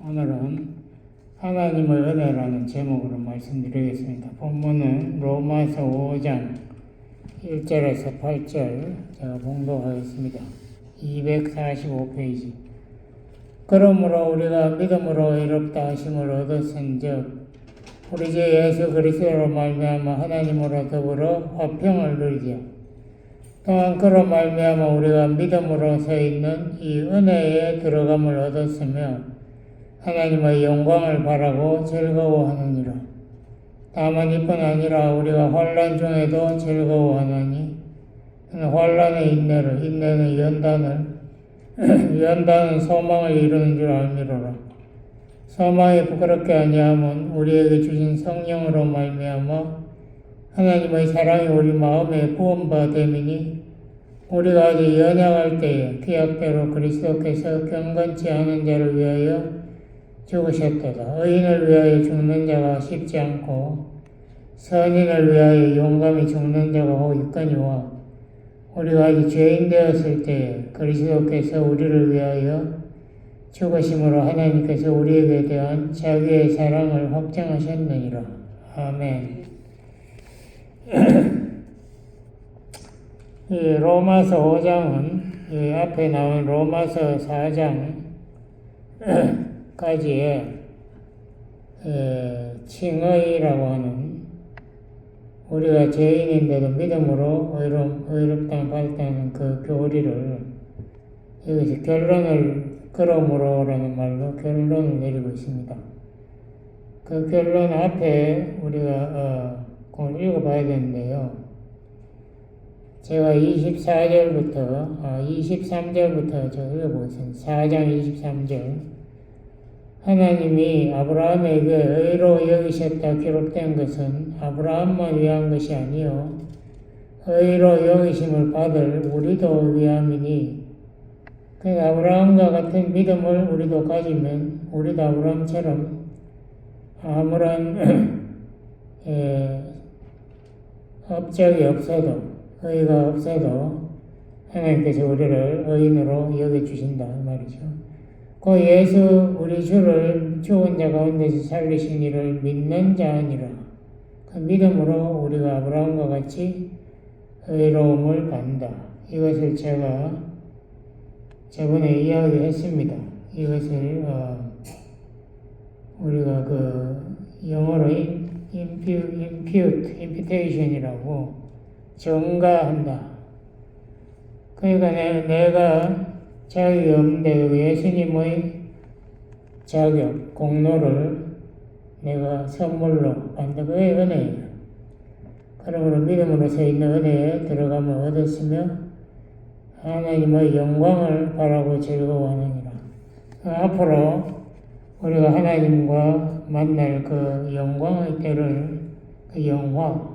오늘은 하나님의 은혜라는 제목으로 말씀드리겠습니다. 본문은 로마서 5장 1절에서 8절 제가 봉독하겠습니다. 245페이지. 그러므로 우리가 믿음으로 의롭다 하심을 얻었은즉 우리 주 예수 그리스도로 말미암아 하나님으로 더불어 화평을 누리자. 또한 그로 말미암아 우리가 믿음으로 서 있는 이 은혜에 들어감을 얻었으며 하나님의 영광을 바라고 즐거워하느니라. 다만 이뿐 아니라 우리가 환난 중에도 즐거워하나니 환난의 인내를, 인내는 연단을, 연단은 소망을 이루는 줄 알미로라. 소망이 부끄럽게 아니함은 우리에게 주신 성령으로 말미암아 하나님의 사랑이 우리 마음에 부음바 됨이니 우리가 아직 연약할 때에 규약대로 그리스도께서 경건치 않은 자를 위하여 죽으셨도다. 의인을 위하여 죽는 자가 쉽지 않고 선인을 위하여 용감히 죽는 자가 혹 있거니와 우리가 아직 죄인 되었을 때에 그리스도께서 우리를 위하여 죽으심으로 하나님께서 우리에게 대한 자기의 사랑을 확증하셨느니라. 아멘. 이 로마서 5장은 이 앞에 나온 로마서 4장까지의 칭의라고 하는 우리가 죄인인데도 믿음으로 의롭다는 받았다는 그 교리를 여기서 결론을 그러므로라는 말로 결론을 내리고 있습니다. 그 결론 앞에 우리가 그걸 읽어봐야 되는데요. 제가 23절부터 제가 읽어보겠습니다. 4장 23절. 하나님이 아브라함에게 의로 여기셨다 기록된 것은 아브라함만 위한 것이 아니요 의로 여기심을 받을 우리도 위함이니 그러니까 아브라함과 같은 믿음을 우리도 가지면 우리도 아브라함처럼 아무런 업적이 없어도 의가 없어도 하나님께서 우리를 의인으로 여겨주신다 말이죠. 그 예수 우리 주를 죽은 자 가운데서 살리신 이를 믿는 자니라. 그 믿음으로 우리가 아브라함과 같이 의로움을 받는다. 이것을 제가 저번에 이야기했습니다. 이것을 우리가 그 영어로 imputation이라고 증가한다. 그러니까 내가 자격이 없는데 예수님의 자격, 공로를 내가 선물로 받는 그의 은혜예요. 그러므로 믿음으로 서 있는 은혜에 들어가면 얻었으며 하나님의 영광을 바라고 즐거워하느니라. 앞으로 우리가 하나님과 만날 그 영광의 때를, 그 영화,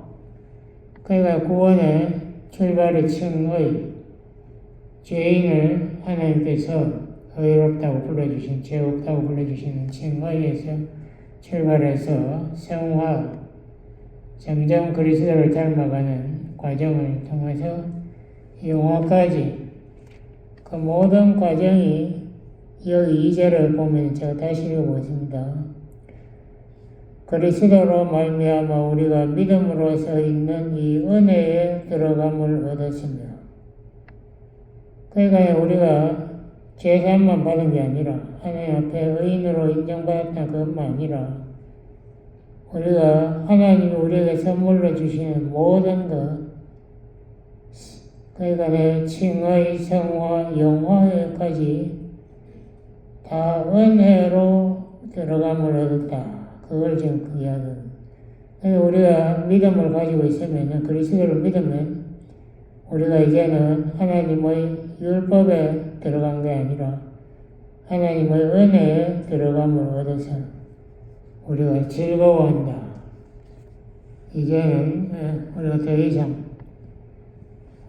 그러니까 구원의 출발의 층의 죄인을 하나님께서 의롭다고 불러주신, 죄 없다고 불러주시는 층의에서 출발해서 성화, 점점 그리스도를 닮아가는 과정을 통해서 영화까지 그 모든 과정이 여기 2절을 보면 제가 다시 읽어보겠습니다. 그리스도로 말미암아 우리가 믿음으로 서 있는 이 은혜에 들어감을 얻었으며 그러니까 우리가 죄사함만 받은 게 아니라 하나님 앞에 의인으로 인정받았다 그것만 아니라 우리가 하나님이 우리에게 선물로 주시는 모든 것 그러니까 내 칭의, 성화, 영화에까지 다 은혜로 들어감을 얻었다. 그걸 지금 그 이야기입니다. 우리가 믿음을 가지고 있으면, 그리스도를 믿으면, 우리가 이제는 하나님의 율법에 들어간 게 아니라, 하나님의 은혜에 들어감을 얻어서, 우리가 즐거워한다. 이제는 우리가 더 이상,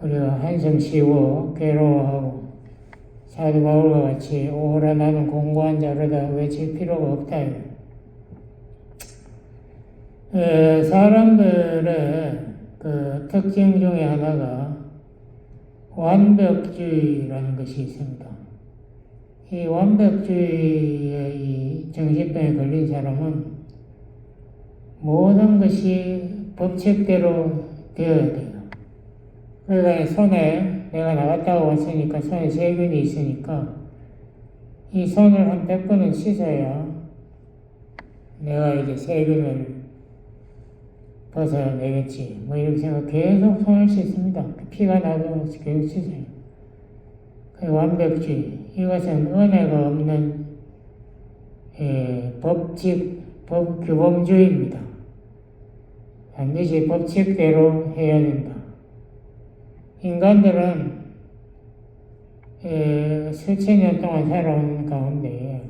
우리가 한숨 쉬고, 괴로워하고, 사도 바울과 같이, 오호라 나는 공고한 자로다 외칠 필요가 없다. 사람들의 그 특징 중에 하나가 완벽주의라는 것이 있습니다. 이 완벽주의의 이 정신병에 걸린 사람은 모든 것이 법칙대로 되어야 돼요. 그러니까 손에 내가 나갔다가 왔으니까 손에 세균이 있으니까 이 손을 한 100번은 씻어야 내가 이제 세균을 벗어내겠지. 뭐 이렇게 생각 계속 손을 씻습니다. 피가 나도 계속 씻어요. 그 완벽주의. 이것은 은혜가 없는 규범주의입니다. 반드시 법칙대로 해야 된다. 인간들은 수천 년 동안 살아온 가운데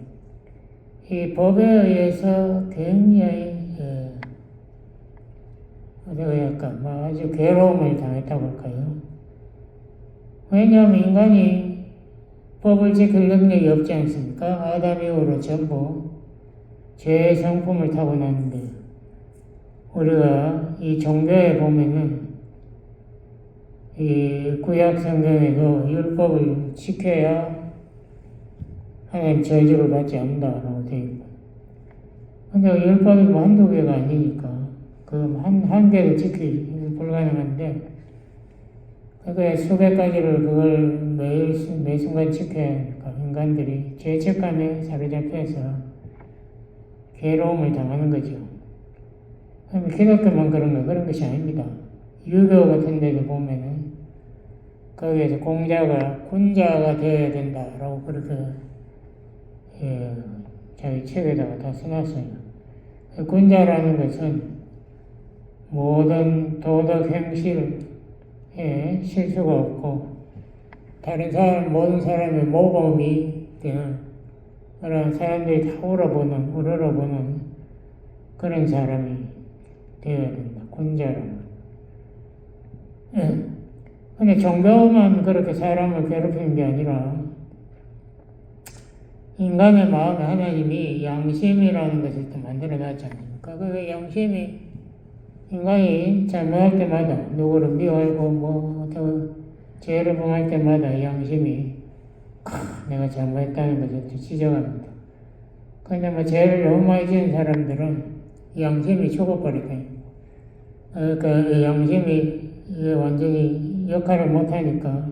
이 법에 의해서 굉장히 아주 괴로움을 당했다고 할까요? 왜냐하면 인간이 법을 지킬 능력이 없지 않습니까? 아담 이후로 전부 죄의 성품을 타고났는데 우리가 이 종교에 보면은 이 구약 성경에도 율법을 지켜야 하나님 저주를 받지 않는다라고 되어 있고, 근데 율법이 뭐 한두 개가 아니니까 한 개도 지키기 불가능한데 그게 수백 가지를 그걸 매 순간 지켜야 하니까 인간들이 죄책감에 사로잡혀서 괴로움을 당하는 거죠. 기독교만 그런 것이 아닙니다. 유교 같은 데도 보면은 거기에서 군자가 되어야 된다라고 그렇게 자기 책에다가 다 써놨어요. 군자라는 것은 모든 도덕 행실에 실수가 없고 모든 사람의 모범이 되는 그런 사람들이 다 우러러보는 그런 사람이 되어야 된다. 군자라는. 근데 종교만 그렇게 사람을 괴롭히는 게 아니라 인간의 마음에 하나님이 양심이라는 것을 또 만들어 놨지 않습니까? 그 양심이 인간이 잘못할 때마다 누구를 미워하고 죄를 범할 때마다 양심이 내가 잘못했다는 것을 지적합니다. 근데 죄를 너무 많이 지은 사람들은 양심이 죽어버리다. 그러니까 양심이 완전히 역할을 못하니까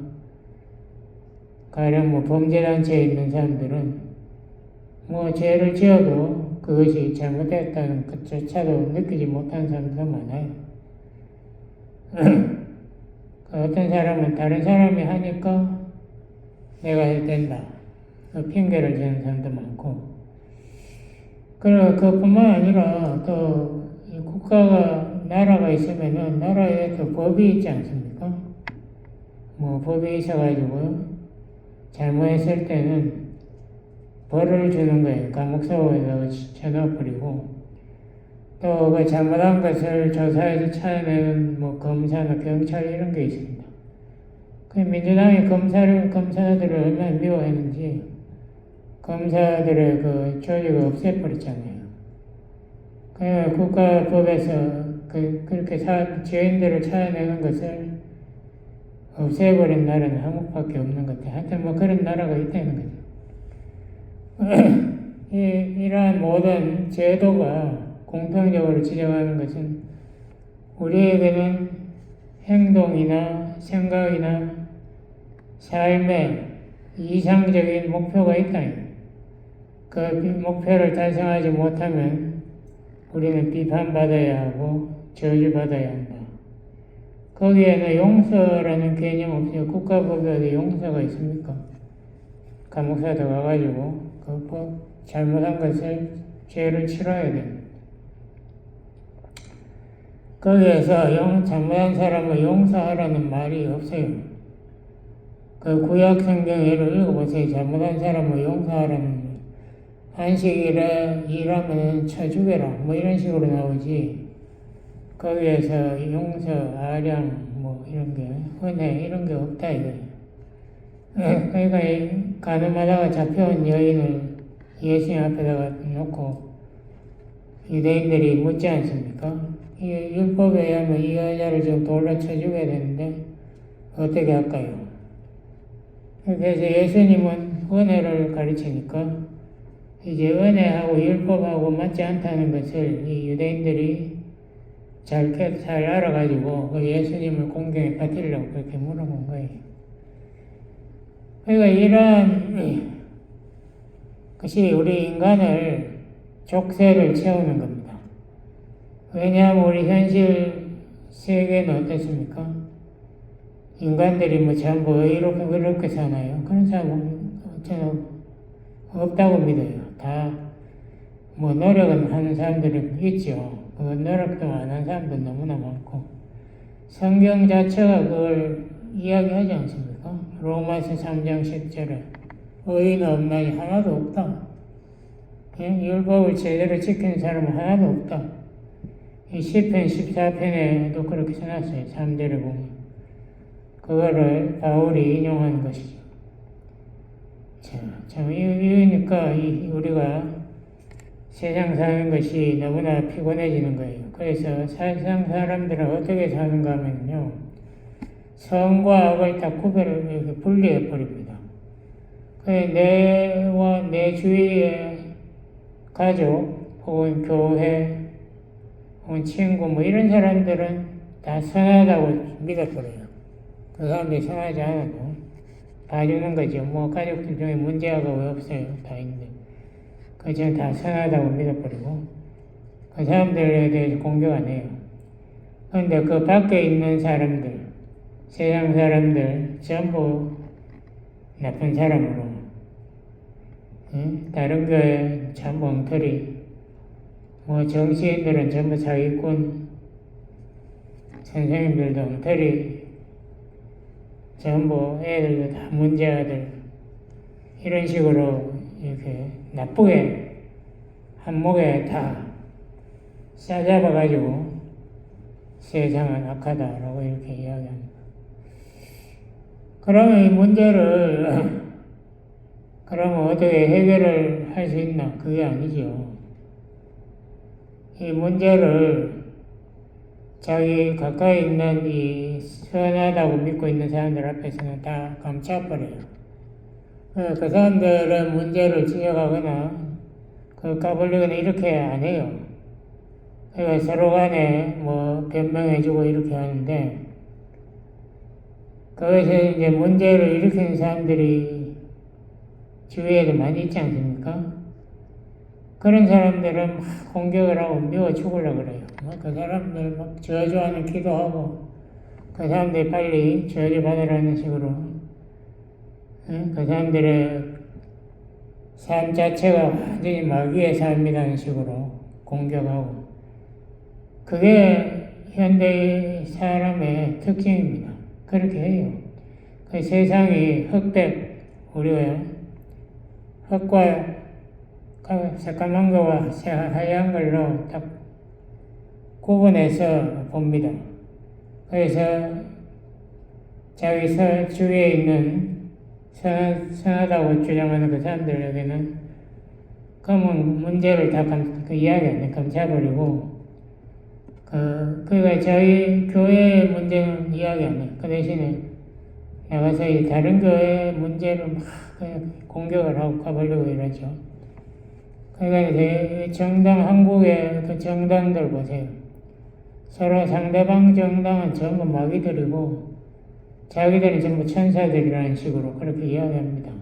가령 범죄단체에 있는 사람들은 죄를 지어도 그것이 잘못됐다는 것조차도 느끼지 못하는 사람도 많아요. 어떤 사람은 다른 사람이 하니까 내가 해도 된다. 핑계를 대는 사람도 많고. 그뿐만 아니라 또 나라가 있으면은 나라에 또 법이 있지 않습니까? 법이 있어가지고 잘못했을 때는 벌을 주는 거예요. 감옥사고에다가 쳐넣어버리고, 또 그 잘못한 것을 조사해서 찾아내는 검사나 경찰 이런 게 있습니다. 그 민주당이 검사들을 얼마나 미워했는지 검사들의 그 조직을 없애버렸잖아요. 그 국가법에서 그렇게 죄인들을 찾아내는 것을 없애버린 나라는 한국밖에 없는 것 같아요. 하여튼 그런 나라가 있다는 거죠. 이러한 모든 제도가 공통적으로 지적하는 것은 우리에게는 행동이나 생각이나 삶의 이상적인 목표가 있다. 그 목표를 달성하지 못하면 우리는 비판받아야 하고 저주받아야 한다. 거기에는 용서라는 개념 없이 국가법에도 용서가 있습니까? 감옥사 들어가가지고 잘못한 것을 죄를 치러야 됩니다. 거기에서 잘못한 사람을 용서하라는 말이 없어요. 그 구약 성경 예를 읽어보세요. 잘못한 사람을 용서하라는 안식일에 일하면 쳐 죽여라 이런 식으로 나오지. 거기에서 용서, 아량 이런 게 은혜 이런 게 없다 이거예요. 그러니까 가늠하다가 잡혀온 여인을 예수님 앞에다가 놓고 유대인들이 묻지 않습니까? 이 율법에 의하면 이 여자를 좀 돌로 쳐 죽여야 되는데 어떻게 할까요? 그래서 예수님은 은혜를 가르치니까 이제 은혜하고 율법하고 맞지 않다는 것을 이 유대인들이 잘 알아가지고 그 예수님을 공경에 빠뜨리려고 그렇게 물어본 거예요. 그러니까 이러한 것이 우리 인간을 족쇄를 채우는 겁니다. 왜냐하면 우리 현실 세계는 어떻습니까? 인간들이 뭐 전부 이렇게 그렇게 사나요? 그런 사람은 저는 없다고 믿어요. 다 뭐 노력은 하는 사람들은 있죠. 그 노력도 안 하는 사람도 너무나 많고 성경 자체가 그걸 이야기하지 않습니까? 로마서 3장 10절에 의인 없나니 하나도 없다. 율법을 제대로 지키는 사람은 하나도 없다. 이 시편 14편에도 그렇게 써놨어요. 3절에 보면. 그거를 바울이 인용하는 것이죠. 자, 참, 이러니까 우리가 세상 사는 것이 너무나 피곤해지는 거예요. 그래서 세상 사람들은 어떻게 사는가 하면요. 선과 악을 다 분리해 버립니다. 내와 내 주위의 가족, 혹은 교회, 혹은 친구, 뭐 이런 사람들은 다 선하다고 믿어버려요. 그 사람들이 선하지 않아도 봐주는 거죠. 뭐 가족들 중에 문제가 왜 없어요. 다 있는데. 그저 다 선하다고 믿어버리고 그 사람들에 대해서 공격 안 해요. 그런데 그 밖에 있는 사람들, 세상 사람들 전부 나쁜 사람으로 다른 교회 전부 엉터리, 뭐 정치인들은 전부 사기꾼, 선생님들도 엉터리, 전부 애들도 다 문제아들, 이런 식으로 이렇게 나쁘게 한목에 다 싸잡아가지고 세상은 악하다라고 이렇게 이야기합니다. 그러면 이 문제를 그러면 어떻게 해결을 할 수 있나? 그게 아니죠. 이 문제를 자기 가까이 있는 이 선하다고 믿고 있는 사람들 앞에서는 다 감춰버려요. 그 사람들의 문제를 지적하거나 까불리거나 이렇게 안 해요. 그러니까 서로 간에 뭐 변명해주고 이렇게 하는데 그것에 이제 문제를 일으키는 사람들이 주위에도 많이 있지 않습니까? 그런 사람들은 막 공격을 하고 미워 죽으려고 그래요. 그 사람들 막 저주하는 기도하고 그 사람들이 빨리 저주 받으라는 식으로 그 사람들의 삶 자체가 완전히 마귀의 삶이라는 식으로 공격하고 그게 현대 사람의 특징입니다. 그렇게 해요. 그 세상이 흑백, 우리가 흑과 새까만 거와 하얀 걸로 딱 구분해서 봅니다. 그래서 자기 주위에 있는 선하다고 주장하는 그 사람들에게는 그러면 문제를 다 이야기 안 해. 감춰버리고 그러니까 저희 교회의 문제는 이야기 안 해. 그 대신에 나가서 다른 교회의 문제를 막 공격을 하고 가보려고 이러죠. 그러니까 정당, 한국의 그 정당들 보세요. 서로 상대방 정당은 전부 마귀들이고 자기들은 전부 천사들이라는 식으로 그렇게 이야기합니다.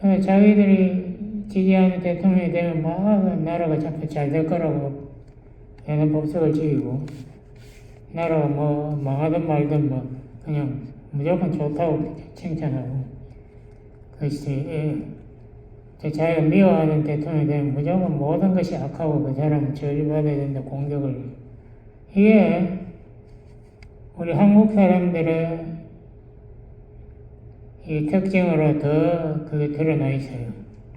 자기들이 지지하는 대통령이 되면 막 나라가 자꾸 잘 될 거라고 얘는 법석을 지기고 나라가 뭐 망하든 말든 뭐 그냥 무조건 좋다고 칭찬하고 그것이 자기가 미워하는 대통령이 되면 무조건 모든 것이 악하고 그 사람은 저주받아야 된다 공격을 이게 우리 한국 사람들의 이 특징으로 더 그게 드러나 있어요.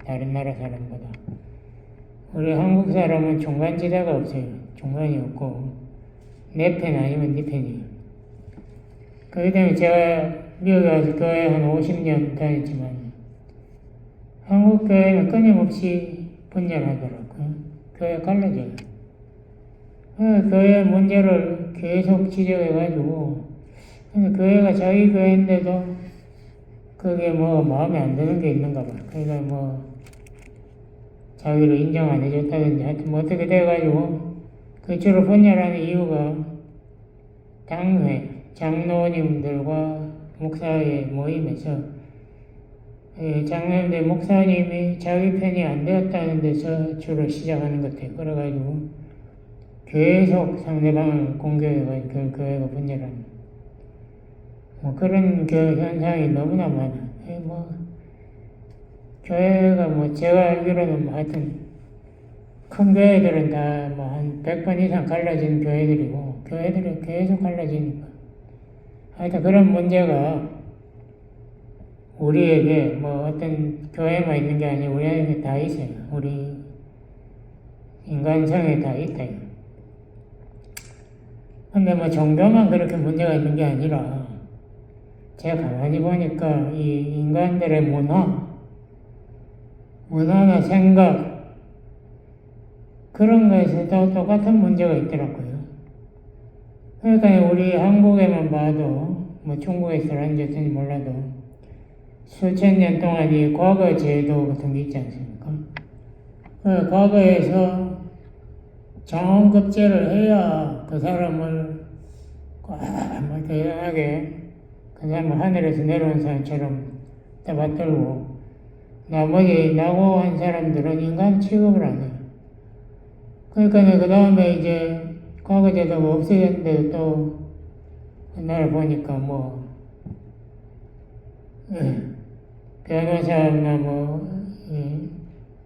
다른 나라 사람보다. 우리 한국 사람은 중간지대가 없어요. 중간이 없고 내 편 아니면 네 편이에요. 그렇기 때문에 제가 미국에 와서 교회 한 50년 다녔지만 한국 교회는 끊임없이 분열하더라고요. 교회가 갈라져요. 교회 문제를 계속 지적해가지고 교회가 자기 교회인데도 그게 뭐 마음에 안 드는 게 있는가 봐. 그러니까 뭐 자기를 인정 안 해줬다든지 하여튼 뭐 어떻게 돼가지고 그 주로 분열하는 이유가 당회, 장로님들과 목사의 모임에서 장로님들 목사님이 자기 편이 안 되었다는 데서 주로 시작하는 것 같아요. 그래가지고 계속 상대방을 공격해가지고 교회가 분열하는 뭐 그런 현상이 너무나 많아. 뭐 교회가 뭐 제가 알기로는 뭐 하여튼 큰 교회들은 다 뭐 한 100번 이상 갈라진 교회들이고 교회들은 계속 갈라지니까 하여튼 그런 문제가 우리에게 뭐 어떤 교회만 있는 게 아니고 우리에게 다 있어요. 우리 인간성에 다 있다. 근데 뭐 종교만 그렇게 문제가 있는 게 아니라 제가 가만히 보니까 이 인간들의 문화나 생각 그런 거에서도 똑같은 문제가 있더라고요. 그러니까 우리 한국에만 봐도 뭐 중국에서 앉았든지 몰라도 수천 년 동안 이 과거 제도 같은 게 있지 않습니까? 과거에서 장원급제를 해야 그 사람을 뭐 대단하게 그 사람을 하늘에서 내려온 사람처럼 받들고 나머지 낙오한 사람들은 인간 취급을 안 해요. 그러니까 그 다음에 이제 과거 제도가 없어졌는데 또 옛날에 보니까 뭐 변호사나 뭐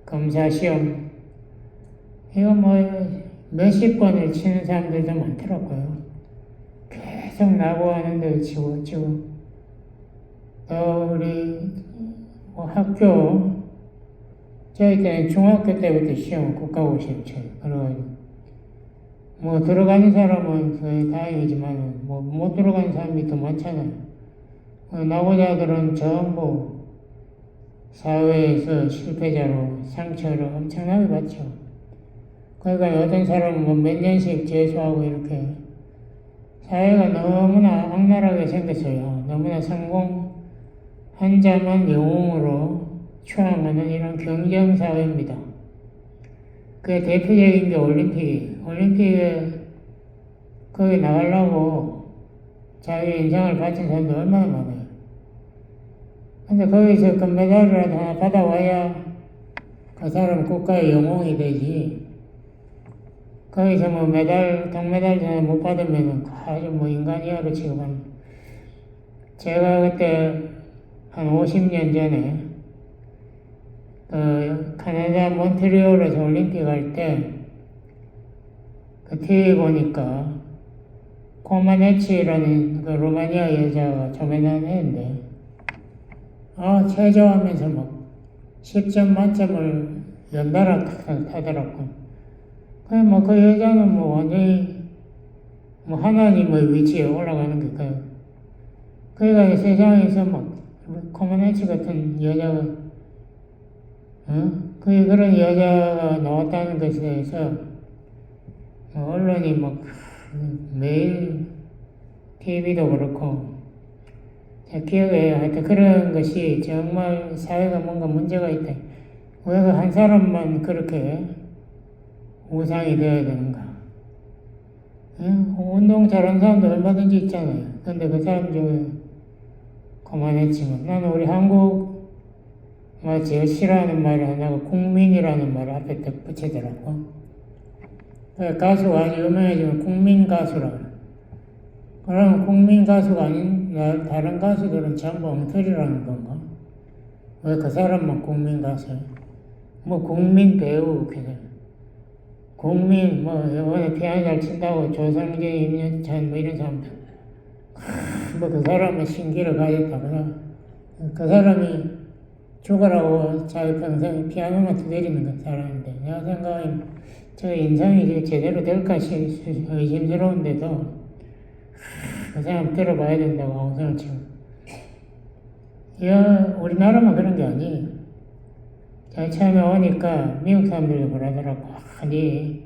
검사 시험 이거 뭐 몇십 번을 치는 사람들도 많더라고요. 계속 낙오하는데 치고 또 우리 뭐 학교 저희 때는 중학교 때부터 시험 국가고 시험 쳐요. 그래가지고 뭐 들어가는 사람은 거의 다행이지만 뭐 못 들어가는 사람이 더 많잖아요. 낙오자들은 전부 사회에서 실패자로 상처를 엄청나게 받죠. 그러니까 어떤 사람은 뭐 몇 년씩 재수하고 이렇게 사회가 너무나 악랄하게 생겼어요. 너무나 성공한 자만 영웅으로 추앙하는 이런 경쟁사회입니다. 그 대표적인 게 올림픽에 거기 나가려고 자기 인생을 바친 사람도 얼마나 많아요. 근데 거기서 금메달이라도 하나 받아와야 그 사람 국가의 영웅이 되지. 거기서 뭐 동메달 못 받으면 아주 뭐 인간 이하로 취급하는. 제가 그때 한 50년 전에 캐나다 몬트리올에서 올림픽 할 때 그 TV 보니까 코마네치라는 그 루마니아 여자가 조만한 애인데 체조하면서 막 10점 만점을 연달아 타더라고. 그 여자는 뭐 완전히 뭐 하나님의 위치에 올라가는 게 그러니까 세상에서 막 코마네치 같은 여자가 그런 여자가 나왔다는 것에 대해서 언론이 막 매일 TV도 그렇고 기억에 하여튼 그런 것이 정말 사회가 뭔가 문제가 있다. 왜 한 사람만 그렇게 우상이 되어야 되는가? 운동 잘하는 사람도 얼마든지 있잖아요. 근데 그 사람 중에 그만했지만 나는 우리 한국 제일 싫어하는 말이 하나가 국민이라는 말을 앞에 딱 붙이더라고. 가수가 아주 유명해지면 국민 가수라. 그럼 국민 가수가 아닌 다른 가수들은 전부 엉터리라는 건가? 왜 그 사람만 국민 가수야? 뭐 국민 배우 그냥 국민 이번에 피아노 잘 친다고 조성진, 임윤찬 뭐 이런 사람들 그 사람은 신기를 가졌다거나 그 사람이 죽으라고 자기 평생 피아노만 두드리는 그 사람인데 내가 생각하면 저 인상이 제대로 될까 의심스러운데도 그 사람 들어봐야 된다고 엉성을 치고 우리나라만 그런 게 아니에요. 제가 처음에 오니까 미국 사람들이 그러더라고. 아니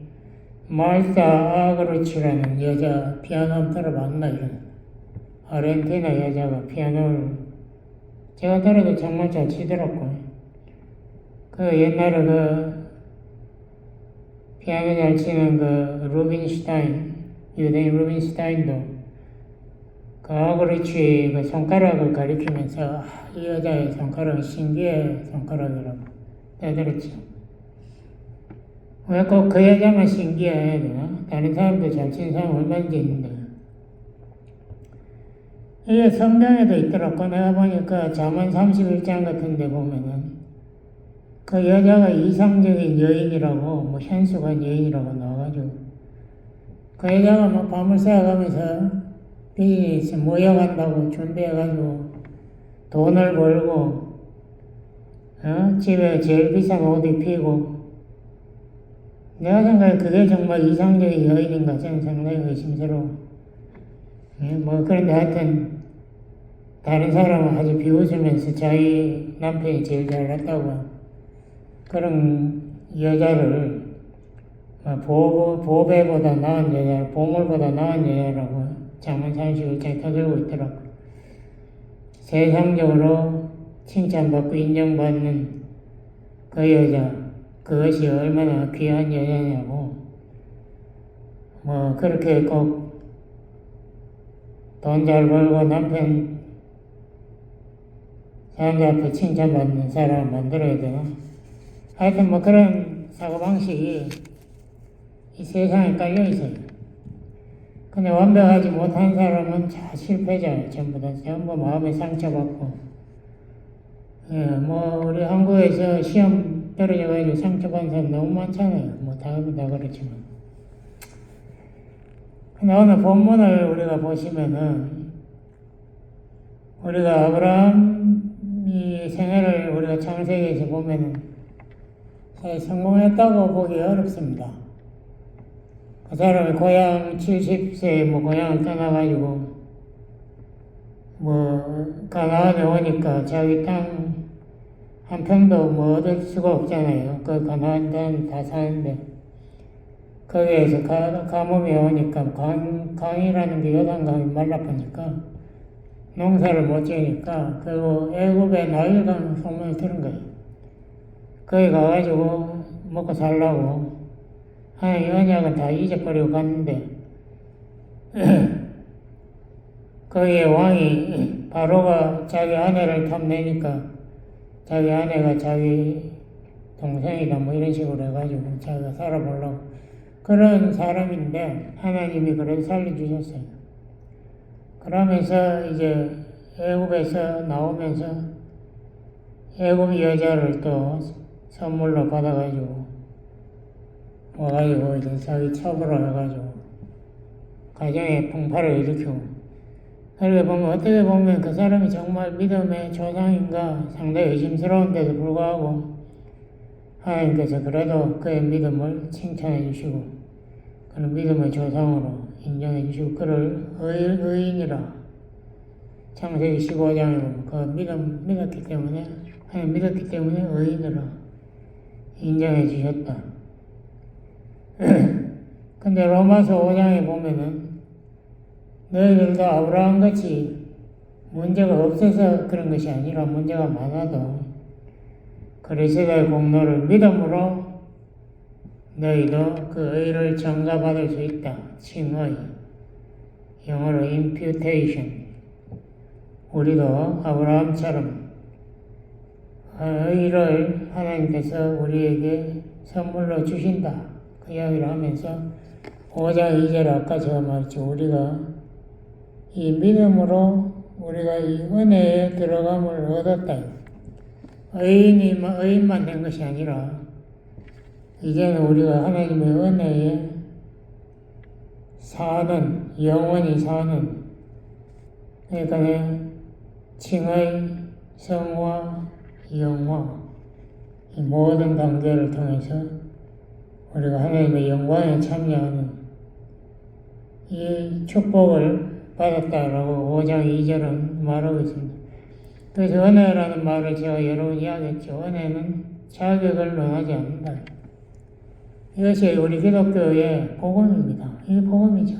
말타 아그로치라는 여자 피아노 한번 들어봤나 이런 아르헨티나 여자가 피아노를 제가 들어도 정말 잘 치더라고요. 그 옛날에 그 피아노 잘 치는 그 루빈슈타인, 유대인 루빈슈타인도 그 아그리치 그 손가락을 가리키면서 이 여자의 손가락은 신기해 손가락이라고 대들었죠. 왜 꼭 그 여자만 신기해야 되나? 다른 사람도 잘 치는 사람 얼마든지 있는데. 이게 성경에도 있더라고. 내가 보니까 잠언 31장 같은 데 보면은 그 여자가 이상적인 여인이라고, 뭐 현수간 여인이라고 나와가지고 그 여자가 막 밤을 새워가면서 비즈니스 모여간다고 준비해가지고 돈을 벌고 집에 제일 비싼 옷 입히고 내가 생각해 그게 정말 이상적인 여인인가 저는 상당히 의심스러워. 뭐 그런데 하여튼 다른 사람은 아주 비웃으면서 자기 남편이 제일 잘났다고 그런 여자를 보배보다 나은 여자, 보물보다 나은 여자라고 잠언 31장에 터들고 있더라고. 세상적으로 칭찬받고 인정받는 그 여자, 그것이 얼마나 귀한 여자냐고. 뭐 그렇게 꼭 돈 잘 벌고 남편 사람들 앞에 칭찬받는 사람을 만들어야 되나? 하여튼 뭐 그런 사고방식이 이 세상에 깔려있어요. 근데 완벽하지 못한 사람은 다 실패자예요. 전부 마음에 상처받고. 뭐 우리 한국에서 시험 떨어져가지고 상처받은 사람 너무 많잖아요. 뭐 다 그렇지만. 근데 오늘 본문을 우리가 보시면은 우리가 아브라함이 생애를 우리가 창세기에서 보면은 성공했다고 보기 어렵습니다. 그 사람이 고향 70세 뭐 고향을 떠나가지고 뭐 가나안에 오니까 자기 땅 한 평도 뭐 얻을 수가 없잖아요. 그 가나안 땅 다 사는데 거기에서 가뭄이 오니까 강이라는 게 요단강이 말라보니까 농사를 못 지으니까 그리고 애굽의 나일강 소문을 들은 거예요. 거기 가가지고 먹고 살라고 하나님 언약은 다 잊어버리고 갔는데 거기에 왕이 바로가 자기 아내를 탐내니까 자기 아내가 자기 동생이다 뭐 이런 식으로 해가지고 자기가 살아보려고 그런 사람인데 하나님이 그래도 살려주셨어요. 그러면서 이제 애굽에서 나오면서 애굽 여자를 또 선물로 받아가지고 와가지고 이제 자기 첩으로 해가지고 가정에 풍파를 일으키고 그렇게 보면 어떻게 보면 그 사람이 정말 믿음의 조상인가 상당히 의심스러운데도 불구하고 하나님께서 그래도 그의 믿음을 칭찬해 주시고 그는 믿음의 조상으로 인정해 주시고 그를 의인이라 창세기 15장에 보면 그 믿었기 때문에 하나님 믿었기 때문에 의인으로 인정해 주셨다. 근데 로마서 5장에 보면은 너희들도 아브라함같이 문제가 없어서 그런 것이 아니라 문제가 많아도 그리스도의 공로를 믿음으로 너희도 그 의를 전가받을 수 있다. 칭의, 영어로 imputation. 우리도 아브라함처럼 의를 하나님께서 우리에게 선물로 주신다. 그 이야기를 하면서 5장 2절 아까 제가 말했죠. 우리가 이 믿음으로 우리가 이 은혜에 들어감을 얻었다. 의인만 된 것이 아니라 이제는 우리가 하나님의 은혜에 사는, 영원히 사는 그러니까 칭의, 성화, 영화 이 모든 단계를 통해서 우리가 하나님의 영광에 참여하는 이 축복을 받았다라고 5장 2절은 말하고 있습니다. 그래서 은혜라는 말을 제가 여러 번 이야기했죠. 은혜는 자격을 논하지 않는다. 이것이 우리 기독교의 복음입니다. 이게 복음이죠.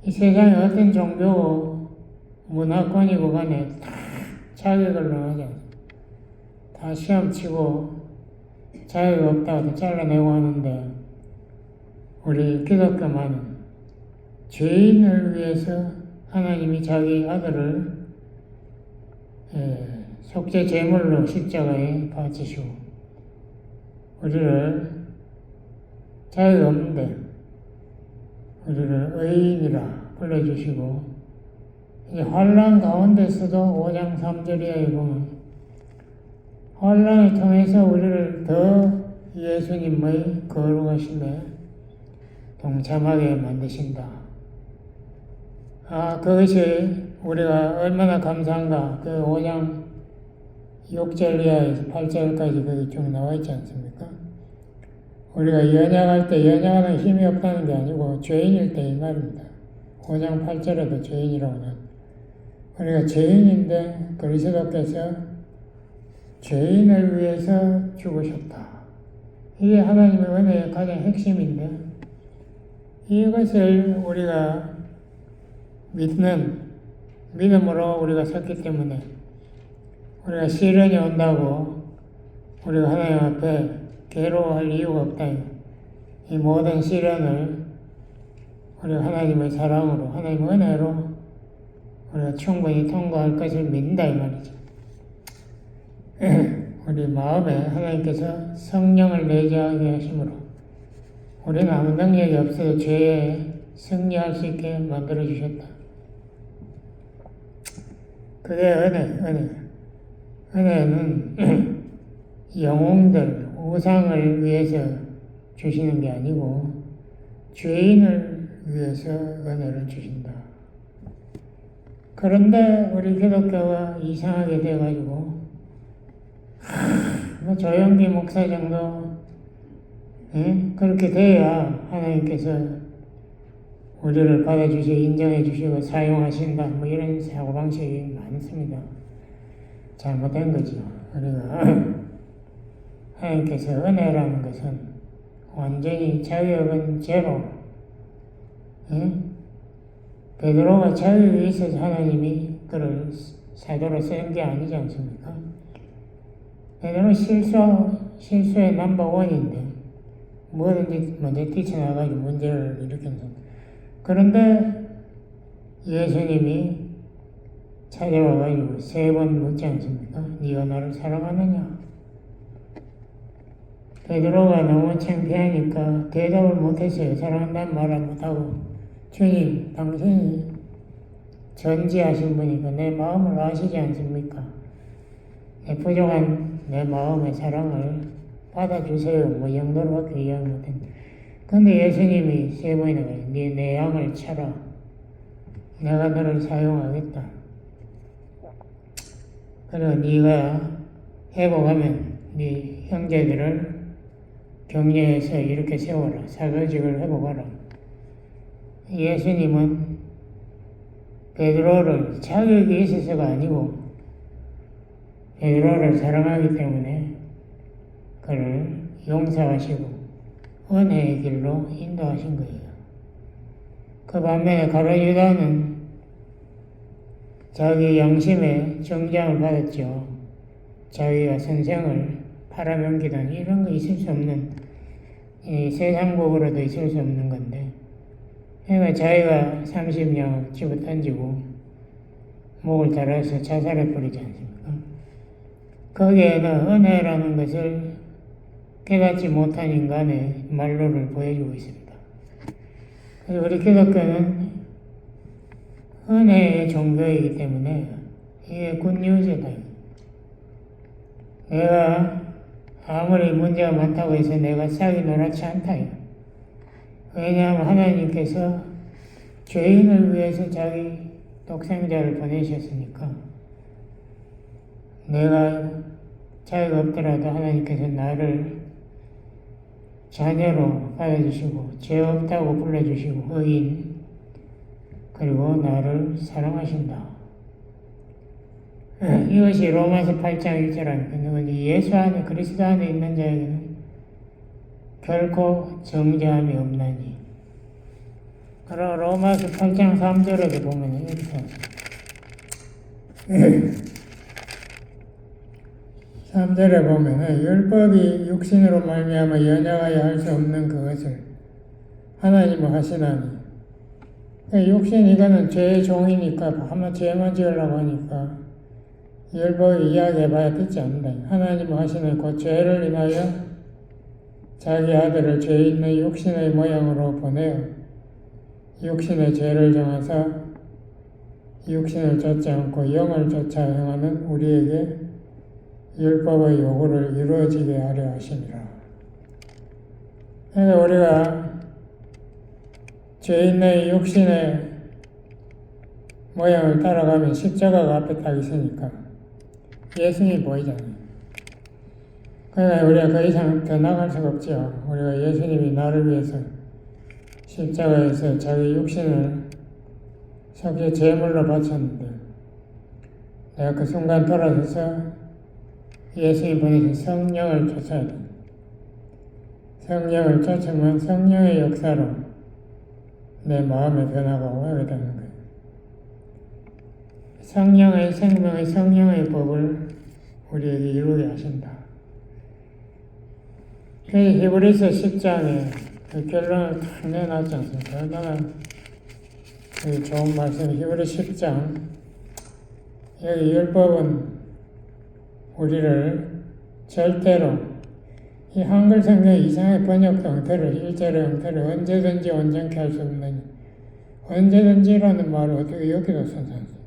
이 세상에 어떤 종교고 문화권이고 간에 다 자격을 논하지 않습니다. 다 시험 치고 자격이 없다고 잘라내고 하는데 우리 기독교만은 죄인을 위해서 하나님이 자기 아들을 속죄 제물로 십자가에 바치시고 우리를 자격이 없는데 우리를 의인이라 불러주시고 이 환난 가운데서도 5장 3절에 보면 환난을 통해서 우리를 더 예수님의 거룩하심에 동참하게 만드신다. 그것이 우리가 얼마나 감사한가. 그 5장 6절 이하에서 8절까지 거기 쭉 나와 있지 않습니까? 우리가 연약할 때 연약하는 힘이 없다는 게 아니고 죄인일 때 이 말입니다. 5장 8절에도 죄인이라고 나옵니다. 우리가 죄인인데 그리스도께서 죄인을 위해서 죽으셨다. 이게 하나님의 은혜의 가장 핵심인데 이것을 우리가 믿음으로 우리가 섰기 때문에 우리가 시련이 온다고 우리가 하나님 앞에 괴로워할 이유가 없다. 이 모든 시련을 우리가 하나님의 사랑으로 하나님의 은혜로 우리가 충분히 통과할 것을 믿는다 이 말이죠. 우리 마음에 하나님께서 성령을 내재하게 하심으로 우리는 아무 능력이 없어도 죄에 승리할 수 있게 만들어 주셨다. 그게 은혜. 은혜는 영웅들, 우상을 위해서 주시는 게 아니고 죄인을 위해서 은혜를 주신다. 그런데 우리 기독교가 이상하게 돼가지고 조영기 목사 정도 그렇게 돼야 하나님께서 우리를 받아주시고 인정해 주시고 사용하신다. 이런 사고방식이 많습니다. 잘못된 거죠. 우리가 하나님께서 은혜라는 것은 완전히 자격은 제로. 베드로가 자격이 있어서 하나님이 그를 사도로 쓴 게 아니지 않습니까? 베드로는 실수의 넘버원인데 뭐든지 먼저 뛰쳐나가지고 문제를 일으킨 겁니다. 그런데 예수님이 찾아와가지고 3번 묻지 않습니까? 네가 나를 사랑하느냐? 베드로가 너무 창피하니까 대답을 못했어요. 사랑한다는 말을 못하고 주님, 당신이 전지하신 분이고 내 마음을 아시지 않습니까? 내 부족한 내 마음의 사랑을 받아주세요. 이 정도로밖에 이야기 못했는데 근데 예수님이 3번이나 가요. 내 양을 쳐라. 내가 너를 사용하겠다. 그리고 네가 회복하면 네 형제들을 격려해서 이렇게 세워라. 사교직을 회복하라. 예수님은 베드로를 자격이 있어서가 아니고 베드로를 사랑하기 때문에 그를 용서하시고 은혜의 길로 인도하신 거예요. 그 반면에 가룟 유다는 자기 양심의 정죄함을 받았죠. 자기가 선생을 팔아넘기던 이런 거 있을 수 없는 세상법으로도 있을 수 없는 건데 그러니까 자기가 30냥 집어 던지고 목을 달아서 자살해 버리지 않습니까? 거기에는 은혜라는 것을 깨닫지 못한 인간의 말로를 보여주고 있습니다. 그래서 우리 기독교는 은혜의 종교이기 때문에 이게 굿뉴스다. 내가 아무리 문제가 많다고 해서 내가 싹이 노랗지 않다. 왜냐하면 하나님께서 죄인을 위해서 자기 독생자를 보내셨으니까 내가 자유가 없더라도 하나님께서 나를 자녀로 받아주시고 죄 없다고 불러주시고 의인 그리고 나를 사랑하신다. 이것이 로마서 8장 1절입니다. 예수 안에 그리스도 안에 있는 자에게는 결코 정죄함이 없나니. 그리고 로마서 8장 3절에도 보면 이렇게 3절에 보면은 율법이 육신으로 말미암아 연약하여 할 수 없는 그것을 하나님은 하시나니, 육신 이거는 죄의 종이니까 한번 죄만 지으려고 하니까 율법을 이야기해봐야 듣지 않는다. 하나님은 하시는 그 죄를 인하여 자기 아들을 죄 있는 육신의 모양으로 보내어 육신의 죄를 정하사 육신을 쫓지 않고 영을 쫓아 행하는 우리에게 율법의 요구를 이루어지게 하려 하심이라. 그러니까 우리가 죄 있는 육신의 모양을 따라가면 십자가가 앞에 딱 있으니까 예수님이 보이잖아요. 그러니까 우리가 그 이상 더 나갈 수가 없죠. 우리가 예수님이 나를 위해서 십자가에서 자기 육신을 석유 제물로 바쳤는데 내가 그 순간 돌아서서 예수님이 보내신 성령을 쫓아야 돼. 성령을 쫓으면 성령의 역사로 내 마음의 변화가 오게 되는 거예요. 성령의 생명의 성령의 법을 우리에게 이루게 하신다. 그 히브리서 10장에 그 결론을 딱 내놨지 않습니까? 얼마나 좋은 말씀, 히브리 10장. 여기 율법은 우리를 절대로 이 한글 성경 이상의 번역 형태를, 일절의 형태를 언제든지 온전케 할 수 없는, 언제든지라는 말을 어떻게 여기다 썼는지.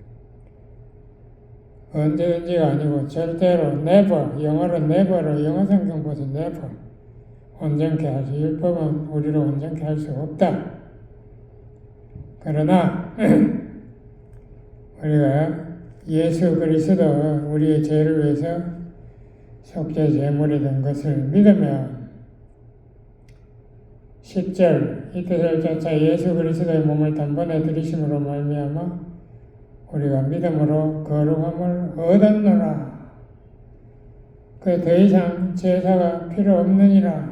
언제든지가 아니고 절대로 never, 영어로 never로 영어 성경 보세요. never 온전케 하시. 율법은 우리를 온전케 할 수 없다. 그러나 우리가 예수 그리스도 우리의 죄를 위해서 속죄 제물이 된 것을 믿으면 10절 이 뜻을 쫓아 예수 그리스도의 몸을 단번에 들이심으로 말미암아 우리가 믿음으로 거룩함을 얻었노라. 그 더 이상 제사가 필요 없느니라.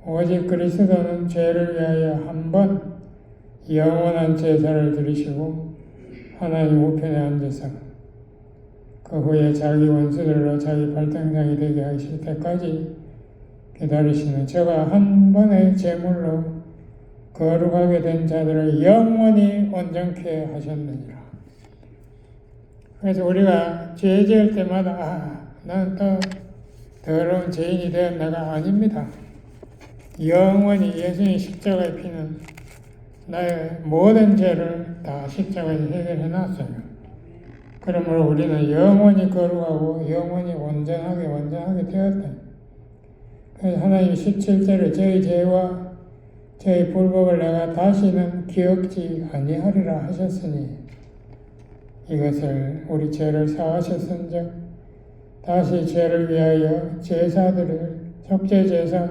오직 그리스도는 죄를 위하여 한 번 영원한 제사를 드리시고 하나님 우편에 앉으사 그 후에 자기 원수들로 자기 발등상이 되게 하실 때까지 기다리시는 저가 한 번의 제물로 거룩하게 된 자들을 영원히 온전케 하셨느니라. 그래서 우리가 죄 지을 때마다 나는 또 더러운 죄인이 된 내가 아닙니다. 영원히 예수님 십자가의 피는 나의 모든 죄를 다 십자가에 해결해 놨어요. 그러므로 우리는 영원히 거룩하고 영원히 온전하게 되었다. 그래서 하나님 17절에 저희 죄와 저희 불법을 내가 다시는 기억지 아니하리라 하셨으니 이것을 우리 죄를 사하셨은즉 다시 죄를 위하여 제사들을 속죄 제사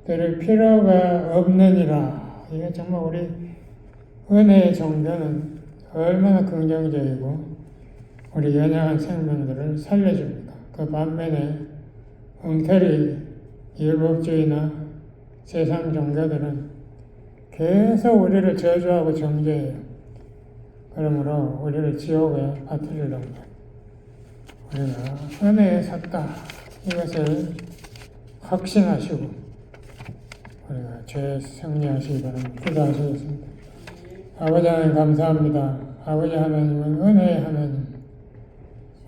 들을 필요가 없느니라. 이게 정말 우리 은혜의 정도는 얼마나 긍정적이고 우리 연약한 생명들을 살려줍니다. 그 반면에 엉터리 율법주의나 세상 종교들은 계속 우리를 저주하고 정죄해요. 그러므로 우리를 지옥에 빠뜨리려고 우리가 은혜에 섰다. 이것을 확신하시고 우리가 죄에 승리하시기 바랍니다. 기도하시겠습니다. 아버지 하나님 감사합니다. 아버지 하나님은 은혜의 하나님,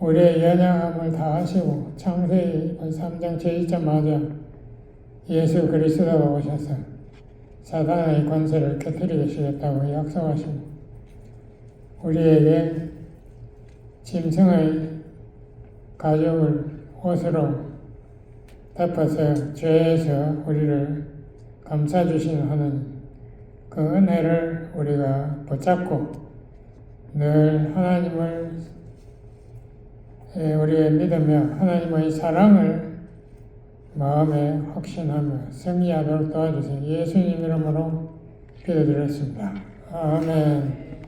우리의 연약함을 다 하시고 창세기 3장 제2자마자 예수 그리스도가 오셔서 사단의 권세를 깨뜨리시겠다고 약속하시고 우리에게 짐승의 가죽을 옷으로 덮어서 죄에서 우리를 감싸주시는 하나님, 그 은혜를 우리가 붙잡고 늘 하나님을 우리의 믿으며 하나님의 사랑을 마음에 확신하며 승리하도록 도와주세요. 예수님 이름으로 기도드렸습니다. 아멘.